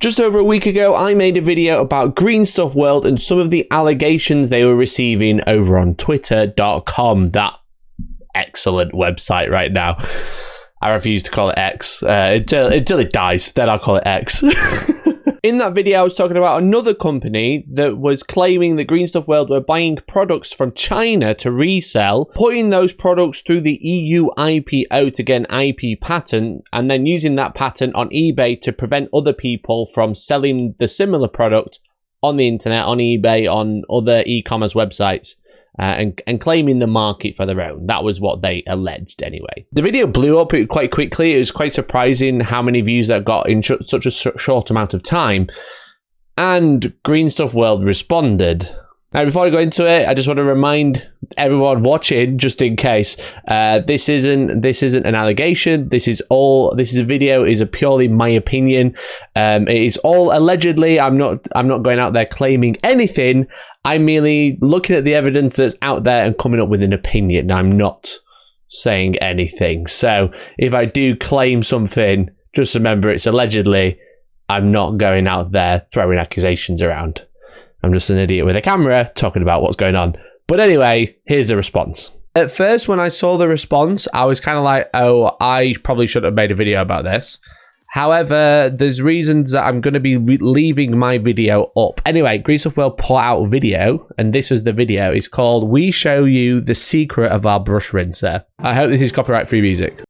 Just over a week ago, I made a video about Green Stuff World and some of the allegations they were receiving over on Twitter.com, that excellent website right now. I refuse to call it X until it dies, then I'll call it X. In that video, I was talking about another company that was claiming that Green Stuff World were buying products from China to resell, putting those products through the EU IPO to get an IP patent, and then using that patent on eBay to prevent other people from selling the similar product on the internet, on eBay, on other e-commerce websites. And claiming the market for their own. That was what they alleged anyway. The video blew up quite quickly. It was quite surprising how many views that got in such a short amount of time. And Green Stuff World responded. Now, before I go into it, I just want to remind everyone watching, just in case, this isn't an allegation. This is a video. Is a purely my opinion. It is all allegedly. I'm not going out there claiming anything. I'm merely looking at the evidence that's out there and coming up with an opinion. I'm not saying anything. So if I do claim something, just remember it's allegedly. I'm not going out there throwing accusations around. I'm just an idiot with a camera talking about what's going on. But anyway, here's the response. At first, when I saw the response, I was kind of like, oh, I probably should have made a video about this. However, there's reasons that I'm going to be leaving my video up. Anyway, Green Stuff World put out a video, and this was the video. It's called, "We Show You the Secret of Our Brush Rinser." I hope this is copyright-free music.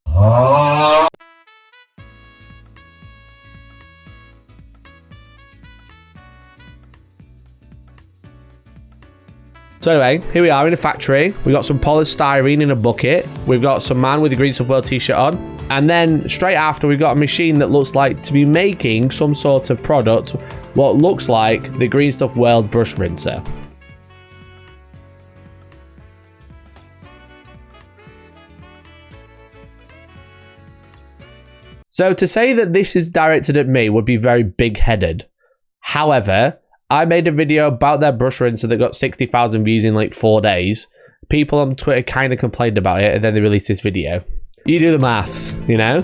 So anyway, here we are in a factory. We've got some polystyrene in a bucket. We've got some man with a Green Stuff World t-shirt on. And then straight after, we've got a machine that looks like to be making some sort of product, what looks like the Green Stuff World brush rinser. So to say that this is directed at me would be very big-headed. However, I made a video about their brush rinser that got 60,000 views in like 4 days. People on Twitter kind of complained about it, and then they released this video. You do the maths, you know?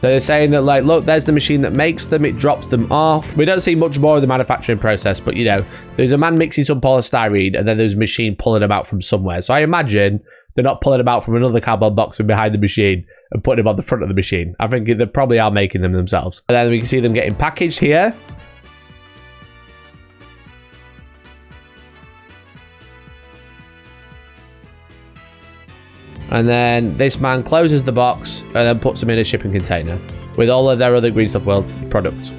So they're saying that, like, look, there's the machine that makes them, it drops them off. We don't see much more of the manufacturing process, but, you know, there's a man mixing some polystyrene, and then there's a machine pulling them out from somewhere. So I imagine they're not pulling them out from another cardboard box from behind the machine and putting them on the front of the machine. I think they probably are making them themselves. And then we can see them getting packaged here. And then this man closes the box and then puts them in a shipping container with all of their other Green Stuff World products.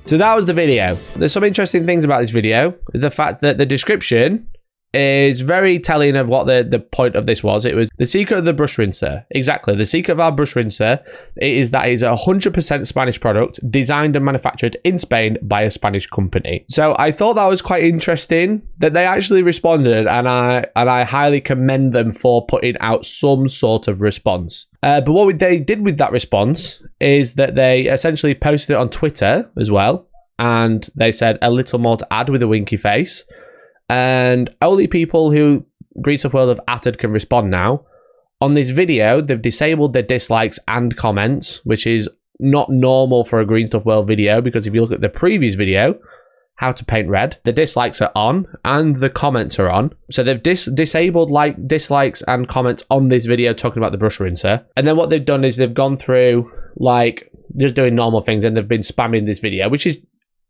So that was the video. There's some interesting things about this video. The fact that the description is very telling of what the point of this was. It was the secret of the brush rinser. Exactly. The secret of our brush rinser is that it's a 100% Spanish product designed and manufactured in Spain by a Spanish company. So I thought that was quite interesting that they actually responded, and I highly commend them for putting out some sort of response. But what they did with that response is that they essentially posted it on Twitter as well, and they said a little more to add with a winky face. And only people who Green Stuff World have added can respond now. On this video, they've disabled their dislikes and comments, which is not normal for a Green Stuff World video, because if you look at the previous video, How to Paint Red, the dislikes are on and the comments are on. So they've disabled dislikes and comments on this video talking about the brush rinser. And then what they've done is they've gone through like just doing normal things, and they've been spamming this video, which is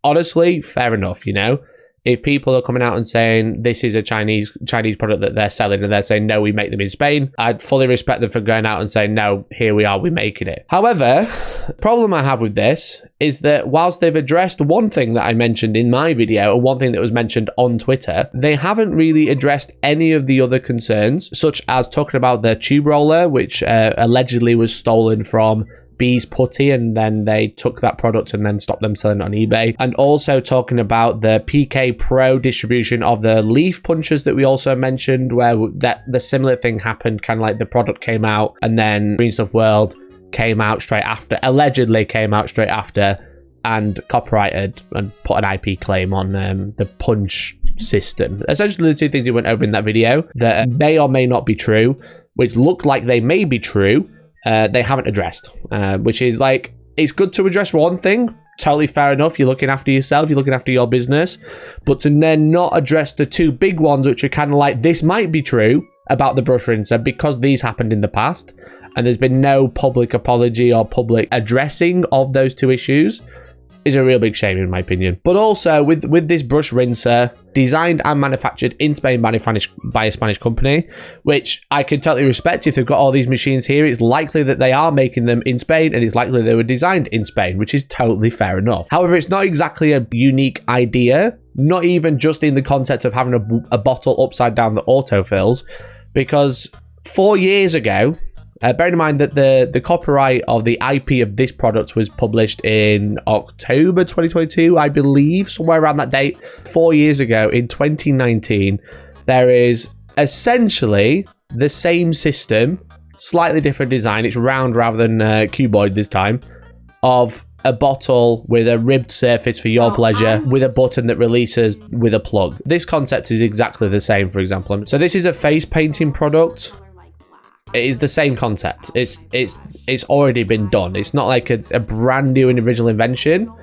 honestly fair enough, you know? If people are coming out and saying this is a Chinese product that they're selling, and they're saying, no, we make them in Spain, I'd fully respect them for going out and saying, no, here we are, we're making it. However, the problem I have with this is that whilst they've addressed one thing that I mentioned in my video, and one thing that was mentioned on Twitter, they haven't really addressed any of the other concerns, such as talking about the tube roller, which allegedly was stolen from Bees Putty, and then they took that product and then stopped them selling it on eBay. And also talking about the PK Pro distribution of the leaf punchers that we also mentioned, where the similar thing happened, kind of like the product came out and then Green Stuff World came out straight after, allegedly came out straight after, and copyrighted and put an IP claim on the punch system. Essentially, the two things we went over in that video that may or may not be true, which look like they may be true, they haven't addressed, which is like, it's good to address one thing. Totally fair enough. You're looking after yourself, you're looking after your business, but to then not address the two big ones, which are kind of like, this might be true about the brush rinser because these happened in the past and there's been no public apology or public addressing of those two issues, is a real big shame in my opinion. But also with this brush rinser, designed and manufactured in Spain by a Spanish company, which I can totally respect. If they've got all these machines here, it's likely that they are making them in Spain and it's likely they were designed in Spain, which is totally fair enough. However, it's not exactly a unique idea, not even just in the concept of having a bottle upside down that autofills, because 4 years ago, bearing in mind that the copyright of the IP of this product was published in October 2022, I believe, somewhere around that date. 4 years ago, in 2019, there is essentially the same system, slightly different design. It's round rather than cuboid this time, of a bottle with a ribbed surface for your pleasure, with a button that releases with a plug. This concept is exactly the same, for example. So this is a face painting product. It is the same concept. It's already been done. It's not like it's a brand new and original invention.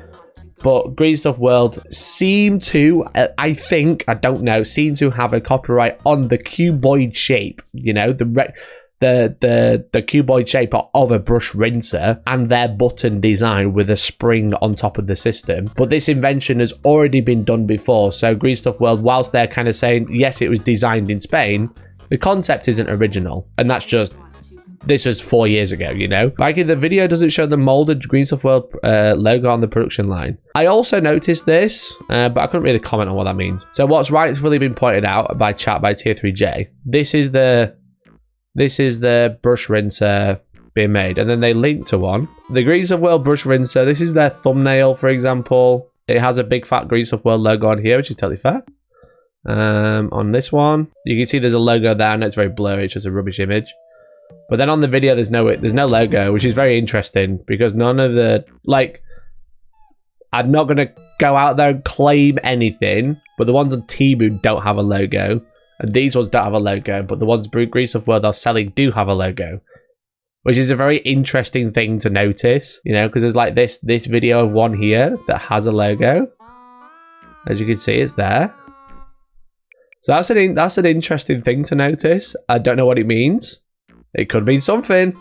But Green Stuff World seem to, I think, I don't know, seem to have a copyright on the cuboid shape. You know, the cuboid shape of a brush rinser and their button design with a spring on top of the system. But this invention has already been done before. So Green Stuff World, whilst they're kind of saying, yes, it was designed in Spain, the concept isn't original, and that's just, this was 4 years ago, you know? Like, the video doesn't show the molded Green Stuff World logo on the production line. I also noticed this, but I couldn't really comment on what that means. So what's rightfully been pointed out by chat by Tier 3J, this is the brush rinser being made, and then they link to one. The Green Stuff World brush rinser, this is their thumbnail, for example. It has a big fat Green Stuff World logo on here, which is totally fair. On this one, you can see there's a logo there, and it's very blurry. It's just a rubbish image. But then on the video, there's no logo, which is very interesting because none of the, like, I'm not gonna go out there and claim anything, but the ones on Temu don't have a logo, and these ones don't have a logo, but the ones Green Stuff World are selling do have a logo, which is a very interesting thing to notice, you know, because there's like this video of one here that has a logo. As you can see, it's there. So that's an interesting thing to notice. I don't know what it means. It could mean something.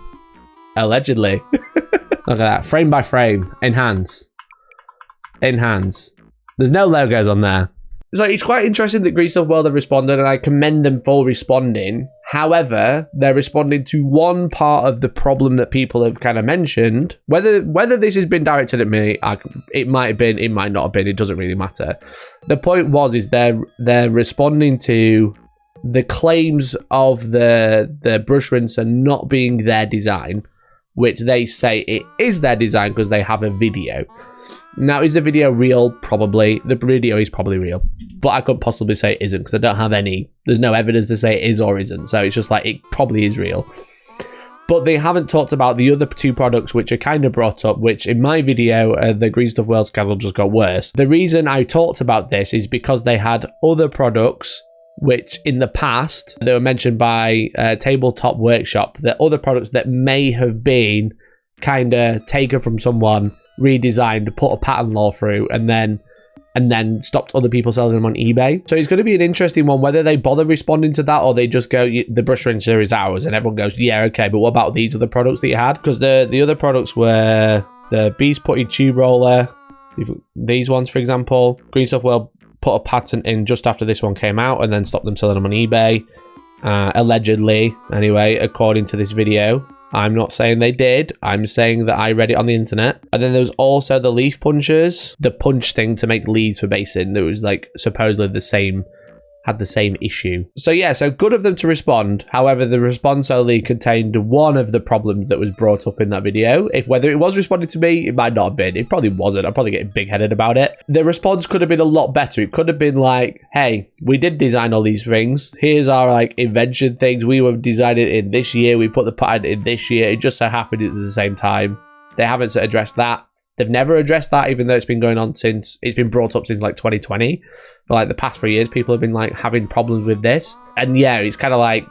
Allegedly. Look at that. Frame by frame. Enhance. Enhance. There's no logos on there. So it's quite interesting that Green Stuff World have responded, and I commend them for responding. However, they're responding to one part of the problem that people have kind of mentioned. Whether this has been directed at me, it might have been, it might not have been. It doesn't really matter. The point is they're responding to the claims of the brush rinser not being their design, which they say it is their design because they have a video. Now, is the video real? Probably. The video is probably real. But I couldn't possibly say it isn't because I don't have there's no evidence to say it is or isn't. So it's just like, it probably is real. But they haven't talked about the other two products which are kind of brought up, which in my video, the Green Stuff World scandal just got worse. The reason I talked about this is because they had other products which in the past, they were mentioned by Tabletop Workshop, the other products that may have been kind of taken from someone, redesigned, put a patent law through, and then stopped other people selling them on eBay. So it's going to be an interesting one, whether they bother responding to that or they just go, the brush rinser is ours, and everyone goes, yeah, okay, but what about these other products that you had? Because the other products were the Beast Putty Tube Roller, these ones, for example. Green Stuff World put a patent in just after this one came out and then stopped them selling them on eBay. Allegedly, anyway, according to this video. I'm not saying they did. I'm saying that I read it on the internet. And then there was also the leaf punchers, the punch thing to make leaves for basin. That was like supposedly had the same issue. So yeah, so good of them to respond. However, the response only contained one of the problems that was brought up in that video. Whether it was responded to me, it might not have been. It probably wasn't. I'm probably getting big-headed about it. The response could have been a lot better. It could have been like, hey, we did design all these things. Here's our like invention things. We were designing it in this year. We put the patent in this year. It just so happened it was at the same time. They haven't addressed that. They've never addressed that, even though it's been going on since, it's been brought up since like 2020. For like the past 3 years, people have been like having problems with this. And yeah, it's kind of like,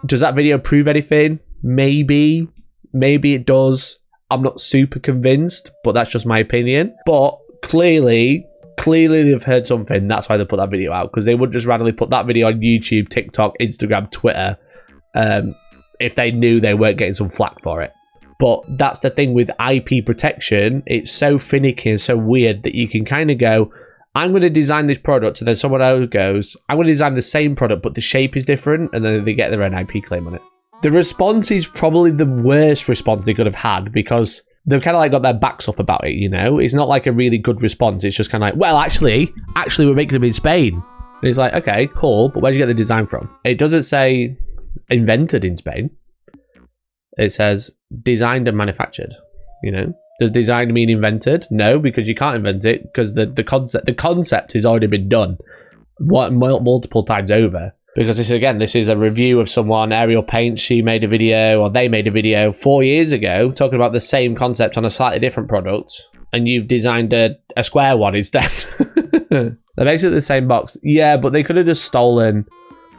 does that video prove anything? Maybe it does. I'm not super convinced, but that's just my opinion. But clearly they've heard something. That's why they put that video out, because they wouldn't just randomly put that video on YouTube, TikTok, Instagram, Twitter, if they knew they weren't getting some flack for it. But that's the thing with IP protection. It's so finicky and so weird that you can kind of go, I'm going to design this product, and then someone else goes, I'm going to design the same product, but the shape is different, and then they get their own IP claim on it. The response is probably the worst response they could have had, because they've kind of like got their backs up about it, you know? It's not like a really good response. It's just kind of like, well, actually, we're making them in Spain. And it's like, okay, cool, but where'd you get the design from? It doesn't say invented in Spain. It says designed and manufactured, you know? Does design mean invented? No, because you can't invent it, because the concept has already been done multiple times over. Because this is a review of someone, Ariel Paint, she made a video, or they made a video 4 years ago talking about the same concept on a slightly different product, and you've designed a square one instead. They're basically the same box. Yeah, but they could have just stolen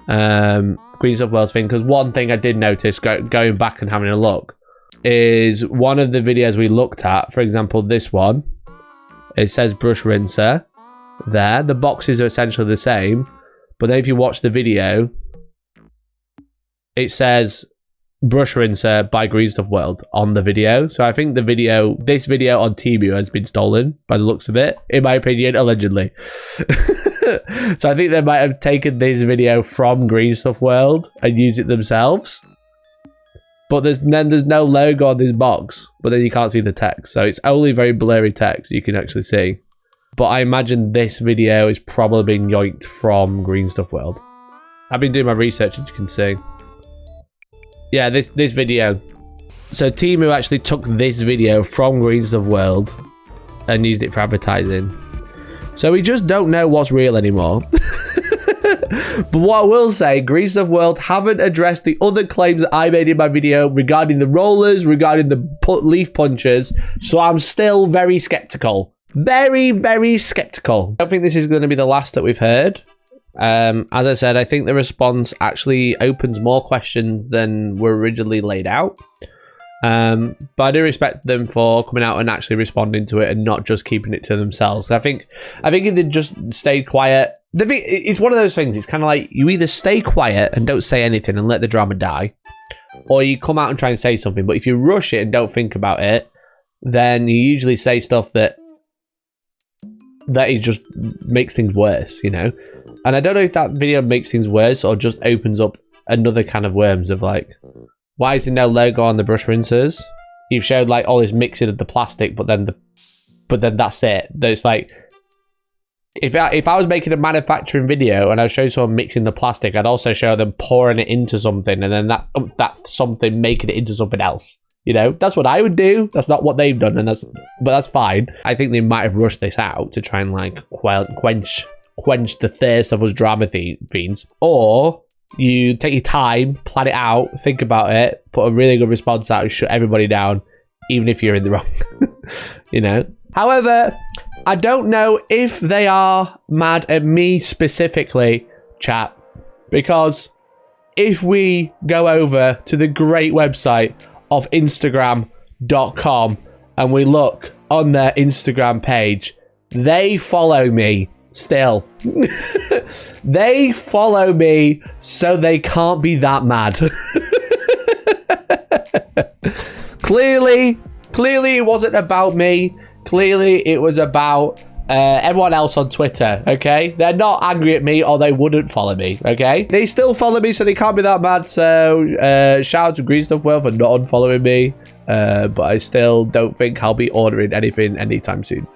Green Stuff World's thing, because one thing I did notice going back and having a look is one of the videos we looked at, for example, this one, it says brush rinser there. The boxes are essentially the same. But then if you watch the video, it says brush rinser by Green Stuff World on the video. So I think this video on Temu has been stolen by the looks of it, in my opinion, allegedly. So I think they might have taken this video from Green Stuff World and used it themselves. But there's no logo on this box, but then you can't see the text. So it's only very blurry text you can actually see. But I imagine this video is probably being yoinked from Green Stuff World. I've been doing my research, as you can see. Yeah, this video. So Temu actually took this video from Green Stuff World and used it for advertising. So we just don't know what's real anymore. But what I will say, Green Stuff World haven't addressed the other claims that I made in my video regarding the rollers, regarding the leaf punchers. So I'm still very skeptical. Very, very skeptical. I don't think this is going to be the last that we've heard. As I said, I think the response actually opens more questions than were originally laid out. But I do respect them for coming out and actually responding to it and not just keeping it to themselves. I think if they just stayed quiet, it's one of those things. It's kind of like you either stay quiet and don't say anything and let the drama die, or you come out and try and say something. But if you rush it and don't think about it, then you usually say stuff that it just makes things worse, you know? And I don't know if that video makes things worse or just opens up another kind of worms of like, why is there no logo on the brush rinsers? You've showed like all this mixing of the plastic, but then that's it. It's like, if I was making a manufacturing video and I was showing someone mixing the plastic, I'd also show them pouring it into something and then that something making it into something else. You know, that's what I would do. That's not what they've done, but that's fine. I think they might have rushed this out to try and like quench the thirst of us drama fiends. Or you take your time, plan it out, think about it, put a really good response out and shut everybody down, even if you're in the wrong. You know. However, I don't know if they are mad at me specifically, chat, because if we go over to the great website of Instagram.com and we look on their Instagram page, they follow me still. They follow me, so they can't be that mad. Clearly it wasn't about me. Clearly it was about everyone else on Twitter, okay? They're not angry at me or they wouldn't follow me, okay? They still follow me, so they can't be that mad. So shout out to Green Stuff World for not unfollowing me. But I still don't think I'll be ordering anything anytime soon.